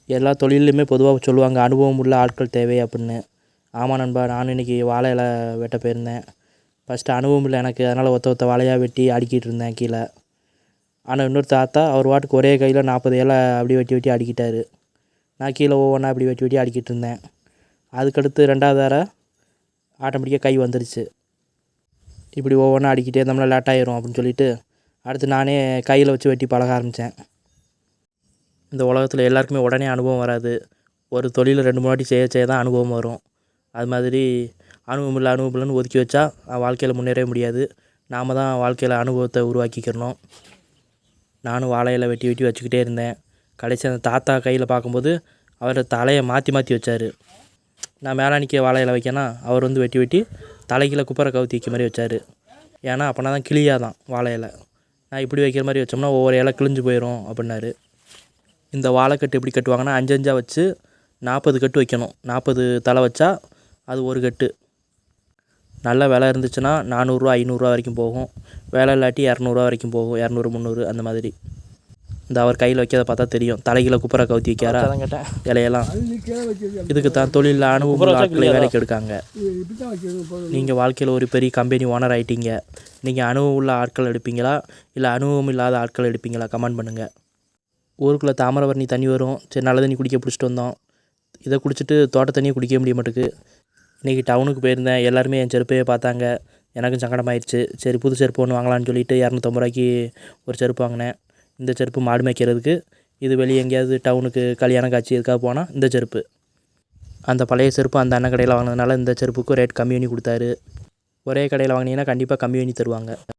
எல்லா தொழில்லையுமே பொதுவாக சொல்லுவாங்க அனுபவம் உள்ள ஆட்கள் தேவை அப்படின்னு. ஆமாம் நண்பா, நானும் இன்றைக்கி வாழை இலை வெட்ட போயிருந்தேன். ஃபஸ்ட்டு அனுபவம் இல்லை எனக்கு, அதனால் ஒத்த வாழையாக வெட்டி அடுக்கிட்டு இருந்தேன் கீழே. ஆனால் இன்னொரு தாத்தா அவர் பாட்டுக்கு ஒரே கையில் 40 இலை அப்படி வெட்டி வெட்டி அடுக்கிட்டார். நான் கீழே ஒவ்வொன்றா அப்படி வெட்டி வெட்டி அடுக்கிட்டு இருந்தேன். அதுக்கடுத்து 2வது வேறு ஆட்டோமேட்டிக்காக கை வந்துருச்சு. இப்படி ஒவ்வொன்றா அடிக்கிட்டே இருந்தோம்னா லேட் ஆயிரும் அப்படின்னு சொல்லிட்டு அடுத்து நானே கையில் வச்சு வெட்டி பழக ஆரம்பித்தேன். இந்த உலகத்தில் எல்லாருக்குமே உடனே அனுபவம் வராது. ஒரு தொழிலை 2-3 வாட்டி செய்ய தான் அனுபவம் வரும். அது மாதிரி அனுபவம் இல்லைன்னு ஒதுக்கி வச்சா வாழ்க்கையில் முன்னேறவே முடியாது. நாம் தான் வாழ்க்கையில் அனுபவத்தை உருவாக்கிக்கிறணும். நானும் வாழையில வெட்டி வெட்டி வச்சுக்கிட்டே இருந்தேன். கடைசி அந்த தாத்தா கையில் பார்க்கும்போது அவர் தலையை மாற்றி மாற்றி வச்சார். நான் மேலே நிற்க வாழையில வைக்கனா அவர் வந்து வெட்டி வெட்டி தலைக்கீழே குப்பரை கவுத்தி வைக்க மாதிரி வச்சார். ஏன்னா அப்போனா தான் கிளியாதான் வாழையில. நான் இப்படி வைக்கிற மாதிரி வச்சோம்னா ஒவ்வொரு இலை கிழிஞ்சு போயிடும் அப்படின்னாரு. இந்த வாழைக்கட்டு எப்படி கட்டுவாங்கன்னா 5 வச்சு 40 கட்டு வைக்கணும். 40 தலை வச்சா அது ஒரு கட்டு. நல்ல விலை இருந்துச்சுன்னா 400 500 வரைக்கும் போகும். விலை இல்லாட்டி 200 வரைக்கும் போகும். 200 300 அந்த மாதிரி. இந்த அவர் கையில் வைக்கிறத பார்த்தா தெரியும். தலைகீழ குப்பரை கவுத்தி வைக்காரா இலையெல்லாம். இதுக்கு தான் தொழிலில் அனுபவம் ஆட்களை வேலைக்கு எடுக்காங்க. நீங்கள் வாழ்க்கையில் ஒரு பெரிய கம்பெனி ஓனர் ஆகிட்டீங்க. நீங்கள் அனுபவம் உள்ள ஆட்கள் எடுப்பீங்களா இல்லை அனுபவம் இல்லாத ஆட்கள் எடுப்பீங்களா? கமெண்ட் பண்ணுங்கள். ஊருக்குள்ளே தாமிரபரணி தண்ணி வரும். சரி, நல்ல தண்ணி குடிக்க பிடிச்சிட்டு வந்தோம். இதை குடிச்சிட்டு தோட்ட தண்ணியை குடிக்க முடிய மாட்டேங்குது. இன்றைக்கி டவுனுக்கு போயிருந்தேன். எல்லாருமே என் செருப்பையே பார்த்தாங்க. எனக்கும் சங்கடமாயிடுச்சு. சரி, புது செருப்பு ஒன்று வாங்கலான்னு சொல்லிட்டு 250 ரூபாய்க்கு ஒரு செருப்பு வாங்கினேன். இந்த செருப்பு மாடு மேய்க்கிறதுக்கு. இது வெளியே எங்கேயாவது டவுனுக்கு கல்யாணம் காட்சி எதுக்காக போனால் இந்த செருப்பு. அந்த பழைய செருப்பு அந்த அண்ணன் கடையில் வாங்கினதுனால இந்த செருப்புக்கு ரேட் கம்மி பண்ணி கொடுத்தாரு. ஒரே கடையில் வாங்கினீங்கன்னா கண்டிப்பாக கம்மி பண்ணி தருவாங்க.